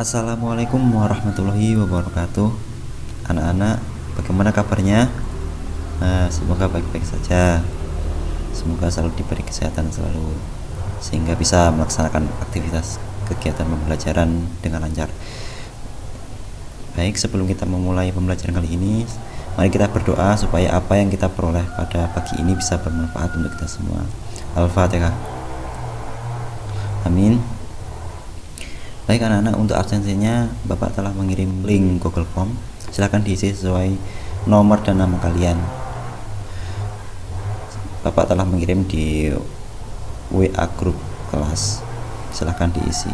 Assalamualaikum warahmatullahi wabarakatuh. Anak-anak, bagaimana kabarnya? Semoga baik-baik saja. Semoga selalu diberi kesehatan selalu, sehingga bisa melaksanakan aktivitas kegiatan pembelajaran dengan lancar. Baik, sebelum kita memulai pembelajaran kali ini, mari kita berdoa supaya apa yang kita peroleh pada pagi ini bisa bermanfaat untuk kita semua. Al-Fatihah. Amin. Baik anak-anak, untuk absensinya Bapak telah mengirim link Google Form. Silahkan diisi sesuai nomor dan nama kalian. Bapak telah mengirim di WA grup kelas. Silahkan diisi.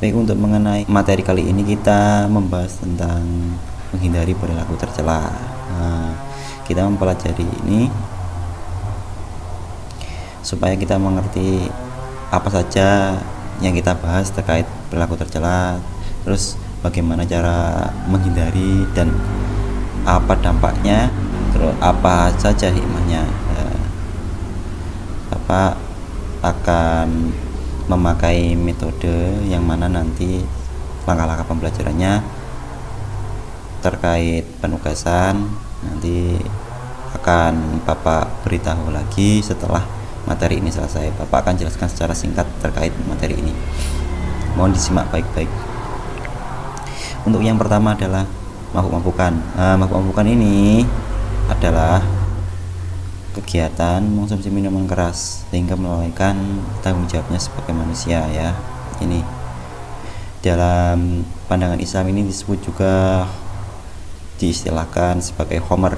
Baik, untuk mengenai materi kali ini kita membahas tentang menghindari perilaku tercela. Kita mempelajari ini supaya kita mengerti apa saja yang kita bahas terkait perilaku tercela, terus bagaimana cara menghindari dan apa dampaknya, terus apa saja hikmahnya. Bapak akan memakai metode yang mana nanti langkah-langkah pembelajarannya terkait penugasan nanti akan Bapak beritahu lagi setelah materi ini selesai. Bapak akan jelaskan secara singkat terkait materi ini. Mohon disimak baik-baik. Untuk yang pertama adalah mabuk-mabukan. Mabuk-mabukan ini adalah kegiatan mengonsumsi minuman keras sehingga melalaikan tanggung jawabnya sebagai manusia ya. Ini dalam pandangan Islam ini disebut juga diistilahkan sebagai homer,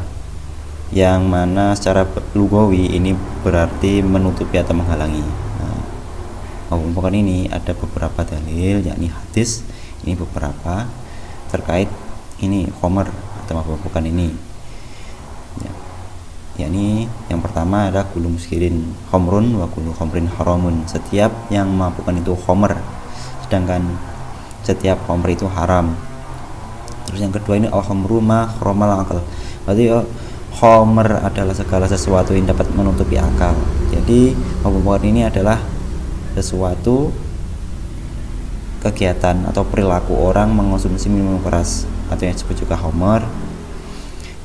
yang mana secara lugawi ini berarti menutupi atau menghalangi. Mabuk-mabukan ini ada beberapa dalil, yakni hadis ini beberapa terkait ini homer atau mabuk-mabukan ini ya. Yakni yang pertama ada kullu muskirin homrun wa kullu homrin haramun. Setiap yang memabukkan itu homer, sedangkan setiap homer itu haram. Terus yang kedua ini al-homru ma khromal akal. Berarti homer adalah segala sesuatu yang dapat menutupi akal. Jadi mabuk-mabukan ini adalah sesuatu kegiatan atau perilaku orang mengonsumsi minuman keras atau yang disebut juga homer,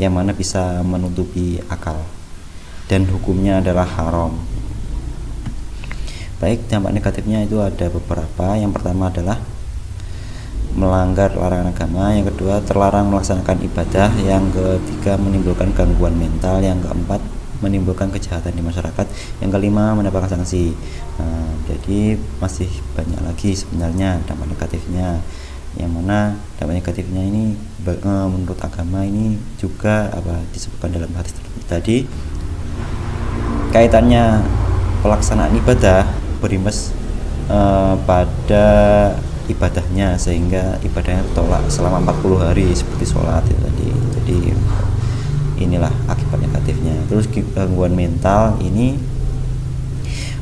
yang mana bisa menutupi akal dan hukumnya adalah haram. Baik, dampak negatifnya itu ada beberapa. Yang pertama adalah melanggar larangan agama, yang kedua terlarang melaksanakan ibadah, yang ketiga menimbulkan gangguan mental, yang keempat menimbulkan kejahatan di masyarakat, yang kelima mendapatkan sanksi. Jadi masih banyak lagi sebenarnya dampak negatifnya, yang mana dampak negatifnya ini menurut agama ini juga disebutkan dalam hadis tadi, kaitannya pelaksanaan ibadah berimbas pada ibadahnya, sehingga ibadahnya tertolak selama 40 hari seperti sholat itu tadi. Jadi inilah akibat negatifnya. Terus gangguan mental ini,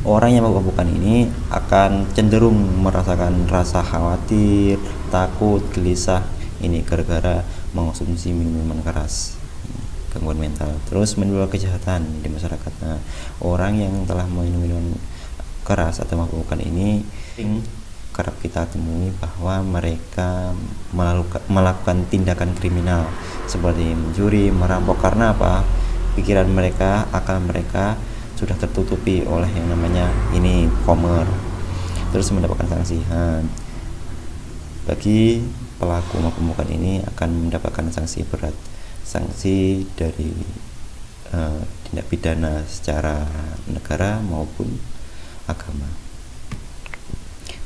orang yang mabuk-mabukan ini akan cenderung merasakan rasa khawatir, takut, gelisah, ini gara-gara mengonsumsi minuman keras. Gangguan mental. Terus menimbulkan kejahatan di masyarakat. Orang yang telah minum minuman keras atau mabuk-mabukan ini kerap kita temui bahwa mereka melakukan tindakan kriminal seperti mencuri, merampok. Karena apa? Pikiran mereka, akal mereka sudah tertutupi oleh yang namanya ini homer. Terus mendapatkan sanksi. Bagi pelaku mabuk-mabukan ini akan mendapatkan sanksi berat, sanksi dari tindak pidana secara negara maupun agama.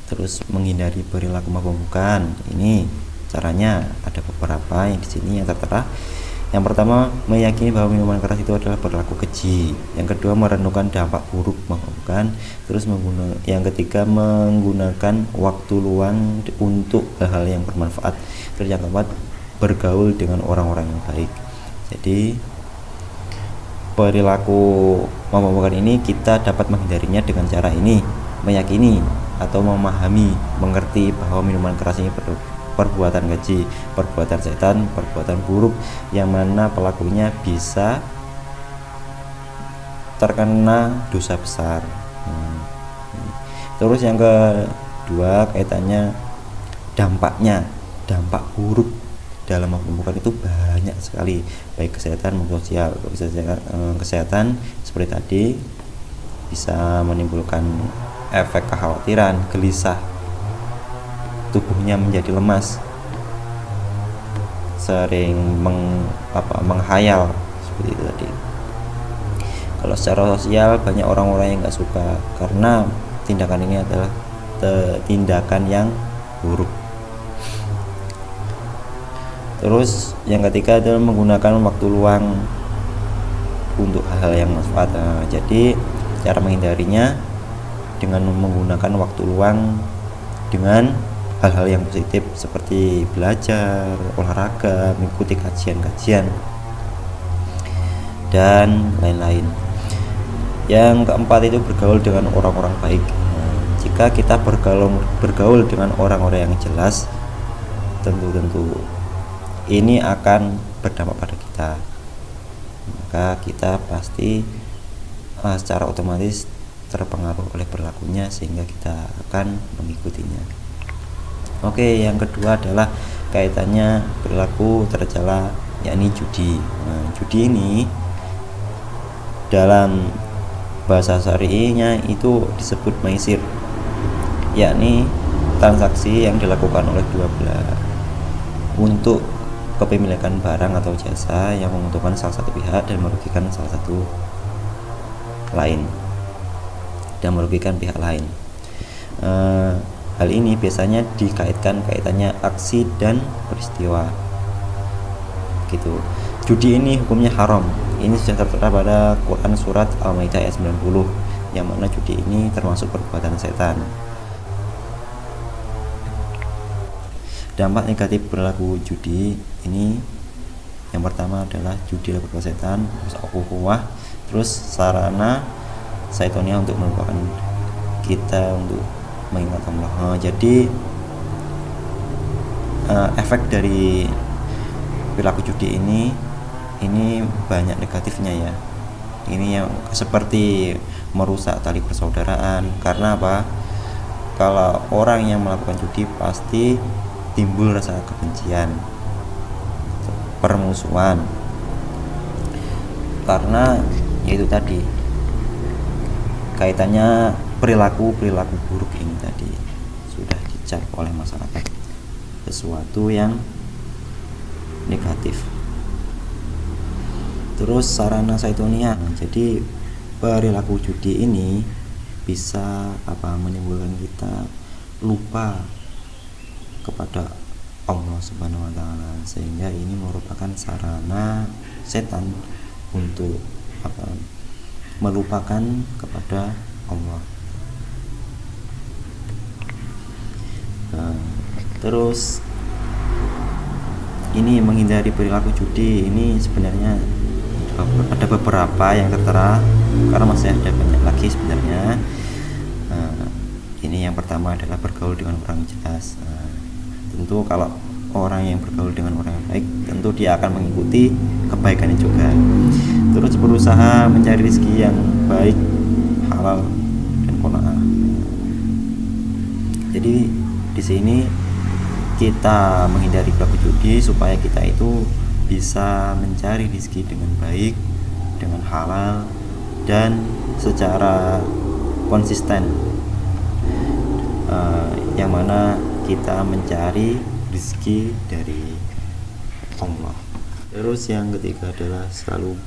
Terus menghindari perilaku mabuk-mabukan ini caranya ada beberapa yang di sini yang tertera. Yang pertama, meyakini bahwa minuman keras itu adalah perilaku keji. Yang kedua, merenungkan dampak buruk mabuk-mabukan. Terus yang ketiga, menggunakan waktu luang untuk hal-hal yang bermanfaat. Terus yang keempat, bergaul dengan orang-orang yang baik. Jadi perilaku mabuk-mabukan ini kita dapat menghindarinya dengan cara ini: meyakini atau memahami, mengerti bahwa minuman keras ini perbuatan keji, perbuatan setan, perbuatan buruk, yang mana pelakunya bisa terkena dosa besar. Terus yang kedua kaitannya dampak buruk dalam memabukkan itu banyak sekali, baik kesehatan maupun sosial. Kesehatan seperti tadi bisa menimbulkan efek kekhawatiran, gelisah, tubuhnya menjadi lemas, sering menghayal seperti itu tadi. Kalau secara sosial banyak orang-orang yang nggak suka karena tindakan ini adalah tindakan yang buruk. Terus yang ketiga adalah menggunakan waktu luang untuk hal-hal yang manfaat. Jadi cara menghindarinya dengan menggunakan waktu luang dengan hal-hal yang positif seperti belajar, olahraga, mengikuti kajian-kajian dan lain-lain. Yang keempat itu bergaul dengan orang-orang baik. Jika kita bergaul dengan orang-orang yang jelas, tentu ini akan berdampak pada kita, maka kita pasti secara otomatis terpengaruh oleh perilakunya sehingga kita akan mengikutinya. Oke, yang kedua adalah kaitannya perilaku tercela, yakni judi. Judi ini dalam bahasa syar'inya itu disebut maisir, yakni transaksi yang dilakukan oleh dua belah untuk kepemilikan barang atau jasa yang menguntungkan salah satu pihak dan merugikan salah satu lain hal ini biasanya kaitannya aksi dan peristiwa gitu. Judi ini hukumnya haram. Ini sudah tertera pada Quran surat Al-Maidah ayat 90, yang mana judi ini termasuk perbuatan setan. Dampak negatif perilaku judi ini yang pertama adalah judi adalah setan, terus sarana syaitonia untuk melupakan kita untuk mengingat Allah. Jadi efek dari perilaku judi ini banyak negatifnya ya. Ini yang seperti merusak tali persaudaraan. Karena apa? Kalau orang yang melakukan judi pasti timbul rasa kebencian, permusuhan, karena yaitu tadi kaitannya perilaku buruk ini tadi sudah dicap oleh masyarakat sesuatu yang negatif. Terus sarana syaitonia. Jadi perilaku judi ini bisa menimbulkan kita lupa kepada Allah Subhanahu wa taala, sehingga ini merupakan sarana setan untuk melupakan kepada Allah. Terus ini menghindari perilaku judi ini sebenarnya ada beberapa yang tertera, karena masih ada banyak lagi sebenarnya. Ini yang pertama adalah bergaul dengan orang jelas. Tentu kalau orang yang bergaul dengan orang yang baik, tentu dia akan mengikuti kebaikannya juga. Terus berusaha mencari rezeki yang baik, halal dan qanaah. Jadi di sini kita menghindari perilaku judi supaya kita itu bisa mencari rezeki dengan baik, dengan halal dan secara konsisten, yang mana kita mencari rezeki dari Allah. Terus yang ketiga adalah selalu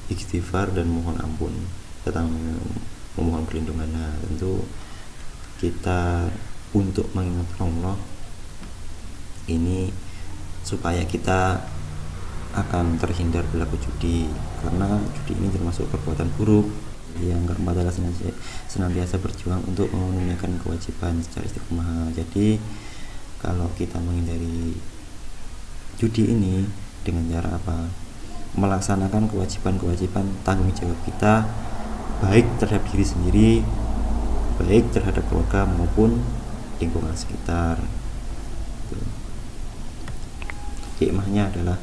beristighfar dan mohon ampun, tentang memohon perlindungan. Tentu kita untuk mengingat Allah ini supaya kita akan terhindar perilaku judi, karena judi ini termasuk perbuatan buruk. Yang keempat adalah senantiasa berjuang untuk menunaikan kewajiban secara istiqomah. Jadi kalau kita menghindari judi ini dengan cara melaksanakan kewajiban tanggung jawab kita, baik terhadap diri sendiri, baik terhadap keluarga maupun lingkungan sekitar. Hikmahnya adalah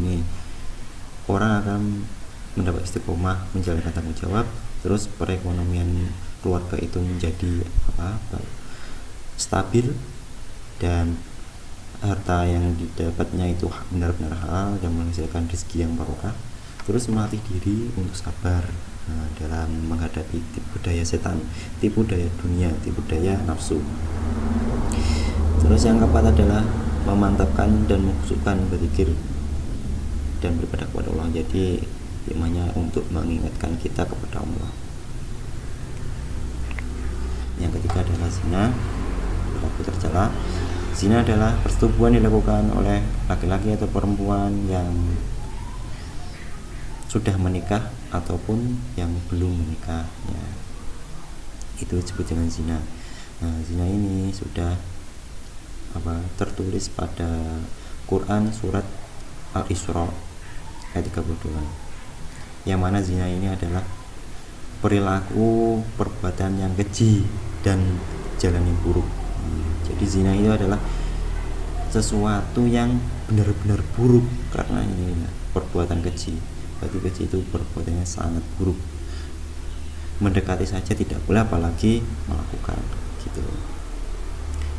ini, orang akan mendapat istiqomah menjalankan tanggung jawab, terus perekonomian keluarga itu menjadi stabil, dan harta yang didapatnya itu benar-benar halal dan menghasilkan rezeki yang barokah. Terus melatih diri untuk sabar dalam menghadapi tipu daya setan, tipu daya dunia, tipu daya nafsu. Terus yang keempat adalah memantapkan dan mengkhusyukkan berzikir dan beribadah kepada Allah. Jadi hikmahnya untuk mengingatkan kita kepada Allah. Yang ketiga adalah zina, berlaku tercela. Zina adalah persetubuhan dilakukan oleh laki-laki atau perempuan yang sudah menikah ataupun yang belum menikah, ya. Itu disebut dengan zina. Nah, zina ini sudah tertulis pada Quran surat Al-Isra ayat 32. Yang mana zina ini adalah perilaku perbuatan yang keji dan jalan yang buruk. Jadi zina itu adalah sesuatu yang benar-benar buruk karena ini perbuatan keji. Berarti keji itu perbuatannya sangat buruk. Mendekati saja tidak boleh, apalagi melakukan, gitu.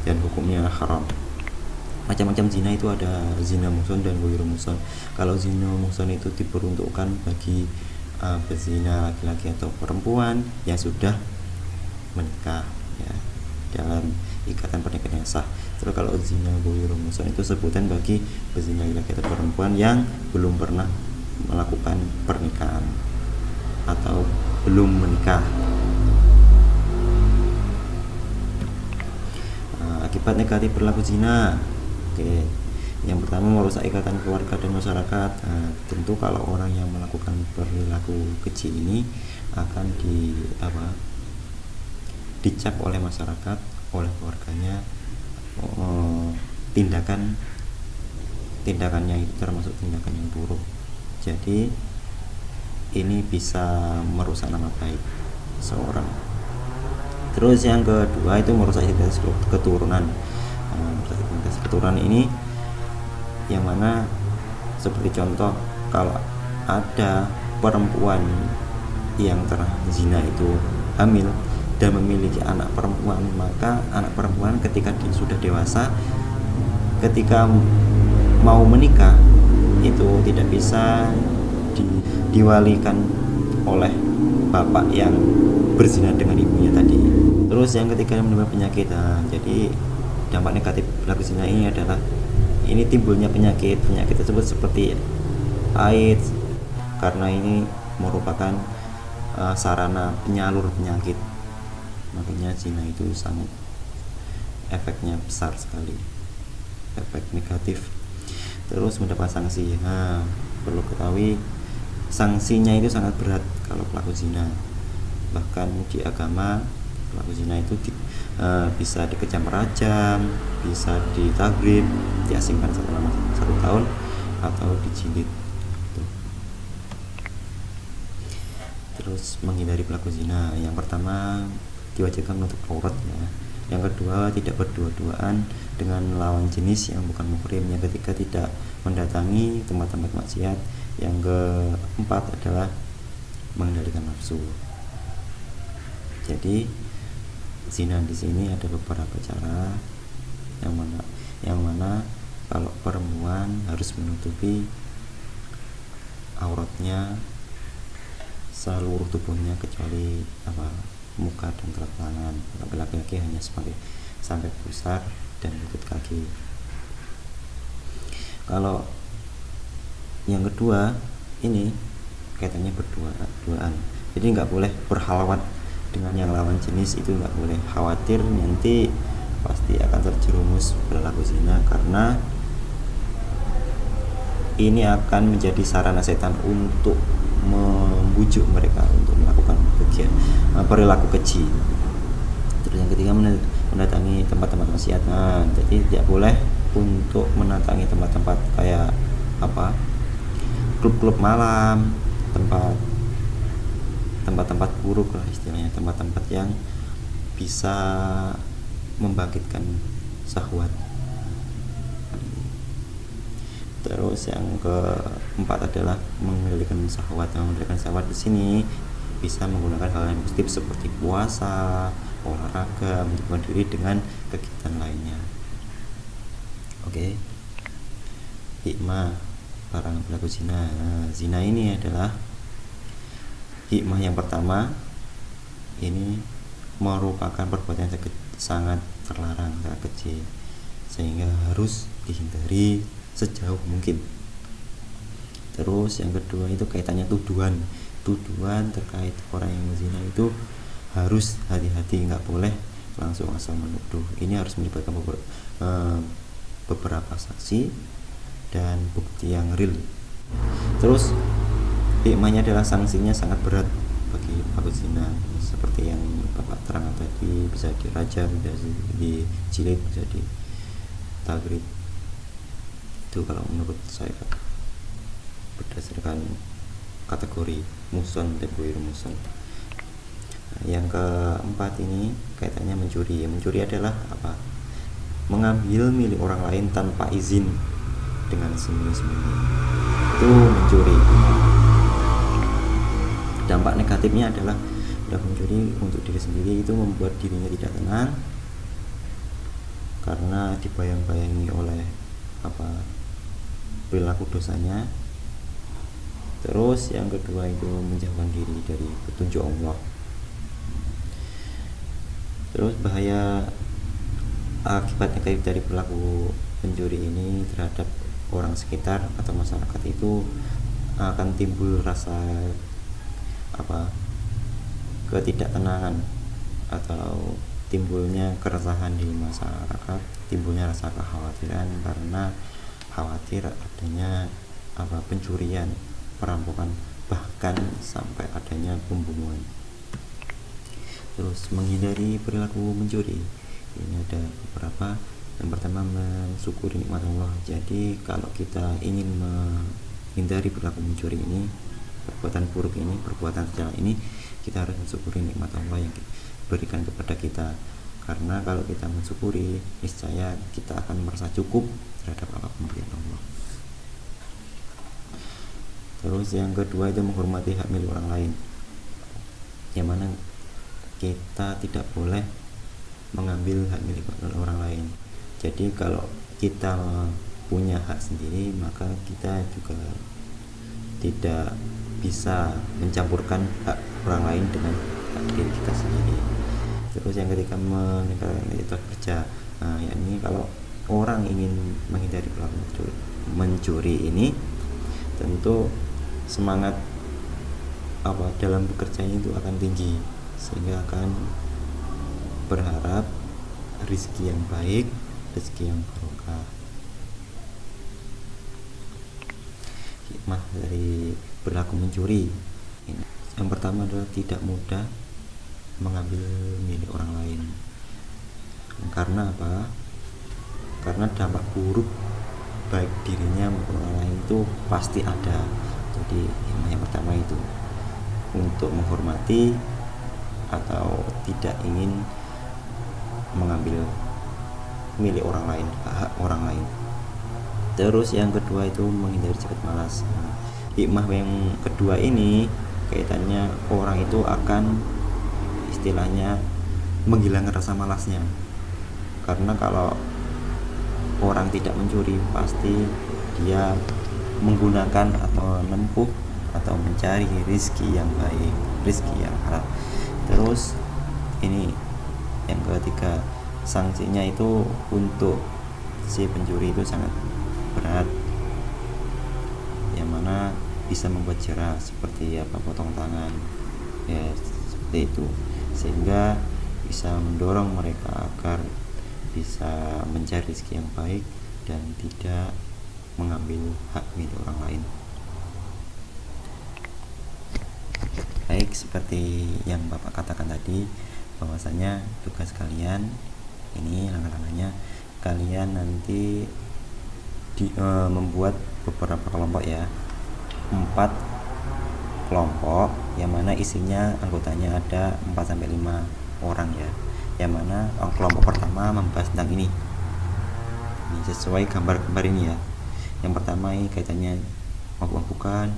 Dan hukumnya haram. Macam-macam zina itu ada zina muhsan dan ghairu muhsan. Kalau zina muhsan itu diperuntukkan bagi berzina laki-laki atau perempuan yang sudah menikah, ya, dalam ikatan pernikahan yang sah. Terus kalau zina ghairu muhsan itu sebutan bagi berzina laki-laki atau perempuan yang belum pernah melakukan pernikahan atau belum menikah. Akibat negatif perilaku zina. Oke. Yang pertama, merusak ikatan keluarga dan masyarakat. Tentu kalau orang yang melakukan perilaku keji ini akan dicap oleh masyarakat, oleh keluarganya, tindakannya itu termasuk tindakan yang buruk. Jadi ini bisa merusak nama baik seorang. Terus yang kedua itu merusak identitas keturunan. Merusak identitas keturunan ini yang mana seperti contoh, kalau ada perempuan yang terzina itu hamil dan memiliki anak perempuan, maka anak perempuan ketika dia sudah dewasa, ketika mau menikah itu tidak bisa diwalikan oleh bapak yang berzina dengan ibunya tadi. Terus yang ketiga, menyebabkan penyakit. Jadi dampak negatif perilaku zina ini adalah timbulnya penyakit tersebut seperti AIDS, karena ini merupakan sarana penyalur penyakit. Makanya zina itu sangat efeknya besar sekali, efek negatif. Terus mendapat sanksi. Perlu ketahui sanksinya itu sangat berat kalau pelaku zina. Bahkan di agama pelaku zina itu bisa dikecam rajam, bisa ditagrib, diasingkan selama 1 tahun, atau dijilid. Terus menghindari pelaku zina. Yang pertama, diwajibkan menutup aurat, ya. Yang kedua, tidak berdua-duaan dengan lawan jenis yang bukan muhrim. Yang ketiga, tidak mendatangi tempat-tempat maksiat. Yang keempat adalah mengendalikan nafsu. Jadi zina di sini ada beberapa cara, yang mana kalau perempuan harus menutupi auratnya seluruh tubuhnya kecuali muka dan telapak tangan. Laki-laki hanya sampai pusar dan lutut kaki. Kalau yang kedua ini kaitannya berduaan. Jadi nggak boleh berhalawat dengan yang lawan jenis, itu nggak boleh. Khawatir nanti pasti akan terjerumus berlaku zina, karena ini akan menjadi sarana setan untuk membujuk mereka untuk melakukan perilaku keji. Terus yang ketiga, mendatangi tempat-tempat maksiat. Jadi tidak boleh untuk mendatangi tempat-tempat kayak klub-klub malam, tempat-tempat buruk lah istilahnya, tempat-tempat yang bisa membangkitkan syahwat. Terus yang keempat adalah mengendalikan syahwat. Mengendalikan syahwat di sini bisa menggunakan hal yang positif seperti puasa, olahraga, menyibukkan diri dengan kegiatan lainnya. Oke. Hikmah larangan berlaku zina. Nah, zina ini adalah hikmah yang pertama, ini merupakan perbuatan yang sangat terlarang, sangat kecil, sehingga harus dihindari sejauh mungkin. Terus yang kedua itu kaitannya tuduhan terkait orang yang berzina itu harus hati-hati, nggak boleh langsung asal menuduh. Ini harus melibatkan beberapa saksi dan bukti yang real. Terus hikmahnya adalah sanksinya sangat berat bagi pelaku zina, seperti yang Bapak terangkan tadi, bisa dirajam, bisa dijilid, bisa ditagrib. Itu kalau menurut saya berdasarkan kategori muson dan muson. Nah, yang keempat ini kaitannya mencuri. Mencuri adalah apa? Mengambil milik orang lain tanpa izin dengan sembunyi-sembunyi. Itu mencuri. Dampak negatifnya adalah mencuri untuk diri sendiri itu membuat dirinya tidak tenang karena dibayang-bayangi oleh perilaku dosanya. Terus yang kedua itu menjauhkan diri dari petunjuk Allah. Terus bahaya akibat negatif dari perilaku pencuri ini terhadap orang sekitar atau masyarakat itu akan timbul rasa ketidaktenangan atau timbulnya keresahan di masyarakat, timbulnya rasa kekhawatiran karena khawatir adanya pencurian, perampokan, bahkan sampai adanya pembunuhan. Terus menghindari perilaku mencuri, ini ada beberapa. Yang pertama, mensyukuri nikmat Allah. Jadi kalau kita ingin menghindari perilaku mencuri ini, perbuatan buruk ini, perbuatan tercela ini, kita harus mensyukuri nikmat Allah yang diberikan kepada kita. Karena kalau kita mensyukuri, niscaya kita akan merasa cukup terhadap apa pemberian Allah. Terus yang kedua itu menghormati hak milik orang lain, yang mana kita tidak boleh mengambil hak milik orang lain. Jadi kalau kita punya hak sendiri, maka kita juga tidak bisa mencampurkan hak orang lain dengan hak diri kita sendiri. Terus yang ketiga, meningkatkan etika kerja. Nah, yakni kalau orang ingin menghindari perilaku mencuri ini, tentu semangat dalam bekerjanya itu akan tinggi, sehingga akan berharap rezeki yang baik, rezeki yang barokah. Hikmah dari perilaku mencuri ini, yang pertama adalah tidak mudah mengambil milik orang lain. Karena apa? Karena dampak buruk baik dirinya maupun orang lain itu pasti ada. Jadi yang pertama itu untuk menghormati atau tidak ingin mengambil milik orang lain, hak orang lain. Terus yang kedua itu menghindari sifat malas. Hikmah yang kedua ini kaitannya orang itu akan istilahnya menghilangkan rasa malasnya. Karena kalau orang tidak mencuri, pasti dia menggunakan atau menempuh atau mencari rezeki yang baik, rezeki yang halal. Terus ini yang ketiga, sanksinya itu untuk si pencuri itu sangat berat, yang mana bisa membuat jerah seperti potong tangan, ya seperti itu, sehingga bisa mendorong mereka agar bisa mencari rezeki yang baik dan tidak mengambil hak milik orang lain. Baik, seperti yang Bapak katakan tadi, bahwasanya tugas kalian ini, langkah-langkahnya kalian nanti membuat beberapa kelompok ya, 4 kelompok, yang mana isinya anggotanya ada 4-5 orang ya, yang mana kelompok pertama membahas tentang ini sesuai gambar-gambar ini ya. Yang pertama ini kaitannya mabuk-mabukan,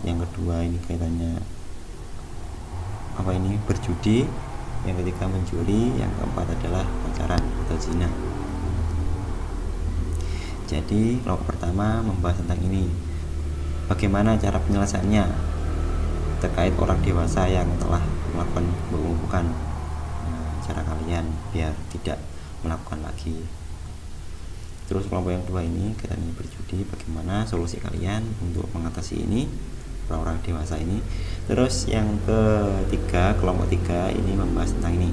yang kedua ini kaitannya apa ini, berjudi, yang ketiga mencuri, yang keempat adalah pacaran atau zina. Jadi kelompok pertama membahas tentang ini, bagaimana cara penyelesaiannya terkait orang dewasa yang telah melakukan hubungan. Cara kalian biar tidak melakukan lagi. Terus kelompok yang kedua ini katanya berjudi, bagaimana solusi kalian untuk mengatasi ini, orang-orang dewasa ini. Terus yang ketiga, kelompok tiga ini membahas tentang ini,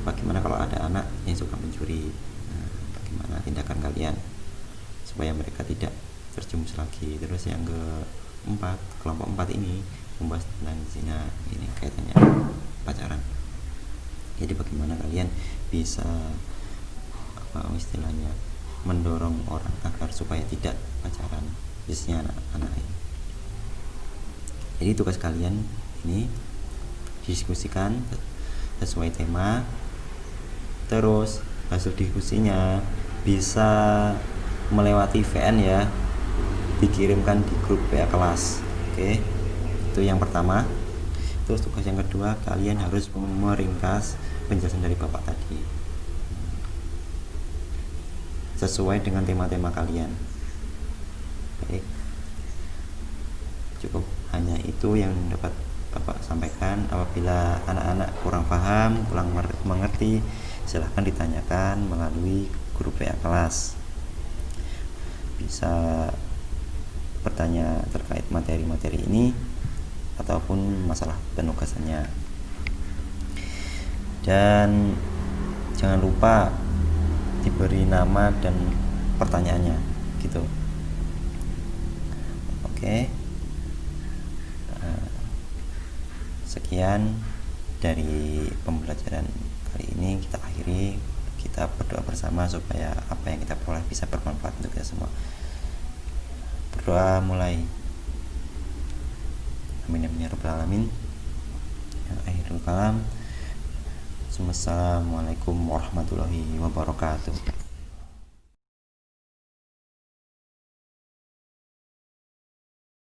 bagaimana kalau ada anak yang suka mencuri, bagaimana tindakan kalian supaya mereka tidak terjerumus lagi. Terus yang keempat, kelompok 4 ini membahas tentang zina, ini kaitannya pacaran. Jadi bagaimana kalian bisa istilahnya mendorong orang agar supaya tidak pacaran, khususnya anak-anak ini. Jadi tugas kalian ini diskusikan sesuai tema, terus hasil diskusinya bisa melewati VN ya, dikirimkan di grup WA kelas. Oke, itu yang pertama. Terus tugas yang kedua, kalian harus meringkas penjelasan dari bapak tadi sesuai dengan tema-tema kalian. Baik, cukup hanya itu yang dapat bapak sampaikan. Apabila anak-anak kurang paham, kurang mengerti, silahkan ditanyakan melalui grup WA kelas. Bisa bertanya terkait materi-materi ini ataupun masalah penugasannya. Dan jangan lupa diberi nama dan pertanyaannya gitu. Oke. Sekian dari pembelajaran kali ini, kita akhiri. Kita berdoa bersama supaya apa yang kita peroleh bisa bermanfaat untuk kita semua. Berdoa mulai. Amin ya rabbal alamin. Akhirul kalam. Assalamualaikum warahmatullahi wabarakatuh.